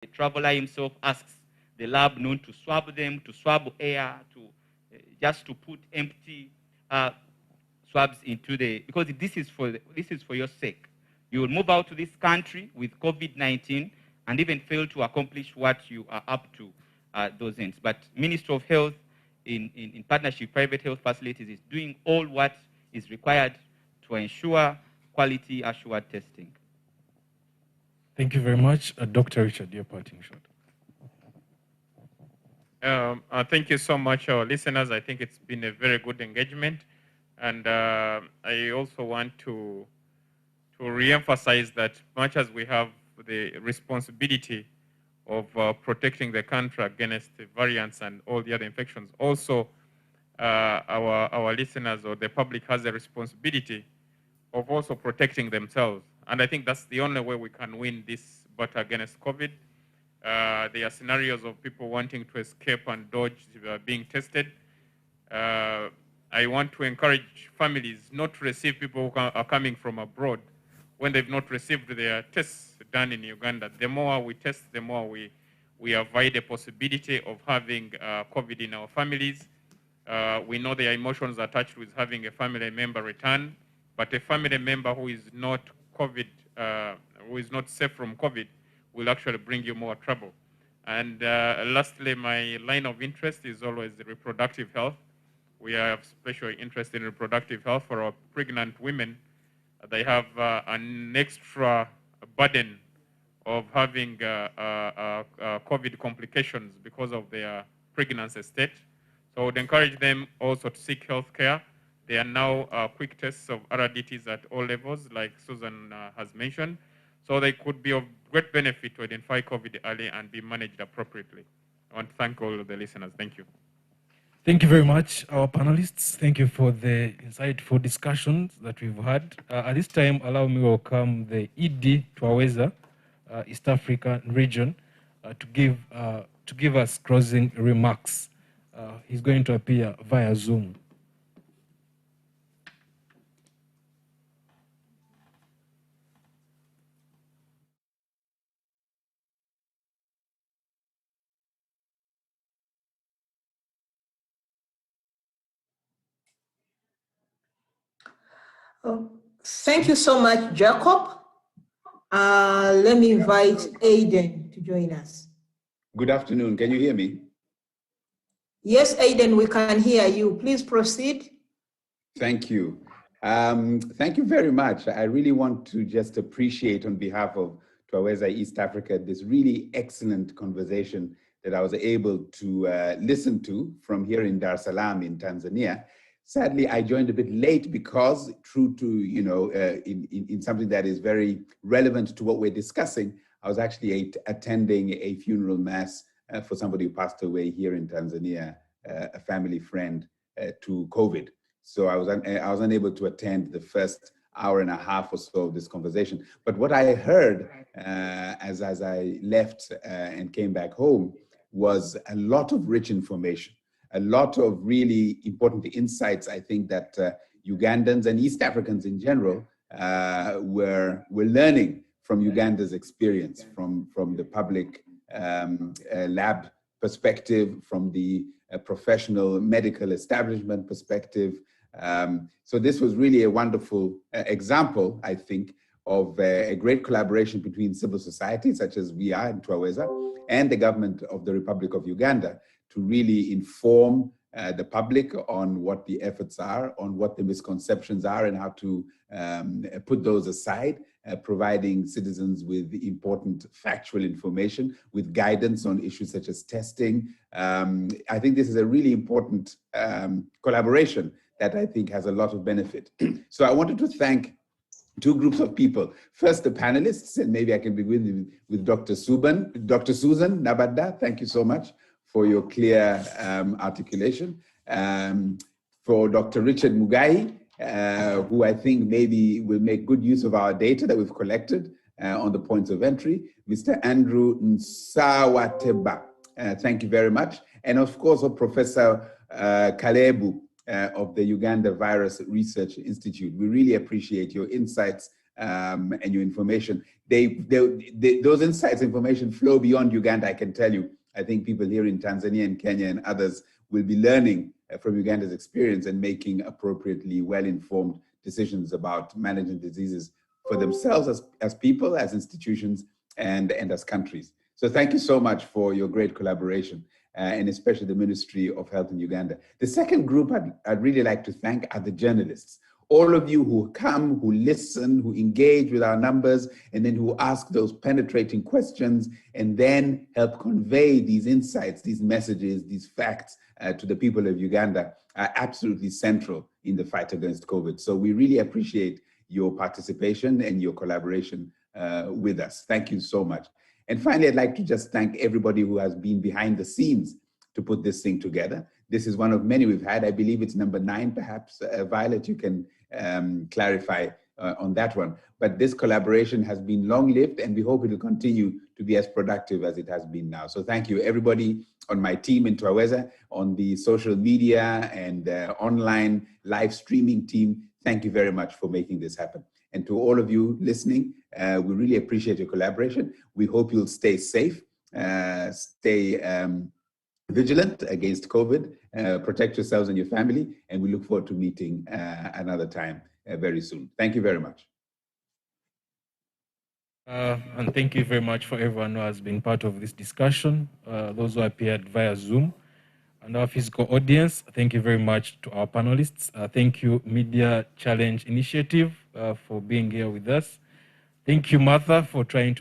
The traveler himself asks the lab known to swab them, to swab air, to just to put empty swabs into the, because this is for your sake. You will move out to this country with COVID-19 and even fail to accomplish what you are up to those ends. But Ministry of Health, in partnership with private health facilities, is doing all what is required to ensure quality assured testing. Thank you very much. Dr. Richard, your parting shot. Thank you so much, our listeners. I think it's been a very good engagement. And I also want to re-emphasize that much as we have the responsibility of protecting the country against the variants and all the other infections, also our listeners or the public has a responsibility of also protecting themselves. And I think that's the only way we can win this battle against COVID. There are scenarios of people wanting to escape and dodge being tested. I want to encourage families not to receive people who are coming from abroad when they've not received their tests done in Uganda. The more we test, the more we avoid the possibility of having COVID in our families. We know there are emotions attached with having a family member return, but a family member who is not COVID, who is not safe from COVID, will actually bring you more trouble. And lastly, my line of interest is always the reproductive health. We have special interest in reproductive health for our pregnant women. They have an extra burden of having COVID complications because of their pregnancy state. So I would encourage them also to seek health care. There are now quick tests of RDTs at all levels, like Susan has mentioned. So they could be of great benefit to identify COVID early and be managed appropriately. I want to thank all of the listeners. Thank you. Thank you very much, our panelists. Thank you for the insightful discussions that we've had. At this time, allow me to welcome the ED Twaweza, East African region, to give us closing remarks. He's going to appear via Zoom. Thank you so much, Jacob. Let me invite Aiden to join us. Good afternoon. Can you hear me? Yes, Aiden, we can hear you. Please proceed. Thank you. Thank you very much. I really want to just appreciate on behalf of Twaweza East Africa this really excellent conversation that I was able to listen to from here in Dar es Salaam in Tanzania. Sadly, I joined a bit late because, true to, in something that is very relevant to what we're discussing, I was actually attending a funeral mass for somebody who passed away here in Tanzania, a family friend to COVID. So I was unable to attend the first hour and a half or so of this conversation. But what I heard as I left and came back home was a lot of rich information. A lot of really important insights, I think, that Ugandans and East Africans in general were learning from Uganda's experience, from the public lab perspective, from the professional medical establishment perspective. So this was really a wonderful example, I think, of a great collaboration between civil society, such as we are in Twaweza, and the government of the Republic of Uganda, to really inform the public on what the efforts are, on what the misconceptions are, and how to put those aside, providing citizens with important factual information, with guidance on issues such as testing. I think this is a really important collaboration that I think has a lot of benefit. So I wanted to thank two groups of people. First, the panelists, and maybe I can begin with Dr. Susan Nabada. Thank you so much for your clear articulation. For Dr. Richard Mugai, who I think maybe will make good use of our data that we've collected on the points of entry. Mr. Andrew Nsawateba, thank you very much. And of course, Professor Kalebu of the Uganda Virus Research Institute. We really appreciate your insights and your information. Those insights, information flow beyond Uganda, I can tell you. I think people here in Tanzania and Kenya and others will be learning from Uganda's experience and making appropriately well-informed decisions about managing diseases for themselves as people, as institutions, and as countries. So thank you so much for your great collaboration, and especially the Ministry of Health in Uganda. The second group I'd really like to thank are the journalists. All of you who come, who listen, who engage with our numbers, and then who ask those penetrating questions, and then help convey these insights, these messages, these facts to the people of Uganda are absolutely central in the fight against COVID. So we really appreciate your participation and your collaboration with us. Thank you so much. And finally, I'd like to just thank everybody who has been behind the scenes to put this thing together. This is one of many we've had. I believe it's number 9, perhaps. Violet, you can clarify on that one. But this collaboration has been long-lived, and we hope it will continue to be as productive as it has been now. So thank you, everybody on my team in Twaweza, on the social media and online live streaming team. Thank you very much for making this happen. And to all of you listening, we really appreciate your collaboration. We hope you'll stay safe, stay vigilant against COVID, protect yourselves and your family, and we look forward to meeting another time very soon. Thank you very much. And thank you very much for everyone who has been part of this discussion, those who appeared via Zoom, and our physical audience. Thank you very much to our panelists. Thank you, Media Challenge Initiative, for being here with us. Thank you, Martha, for trying to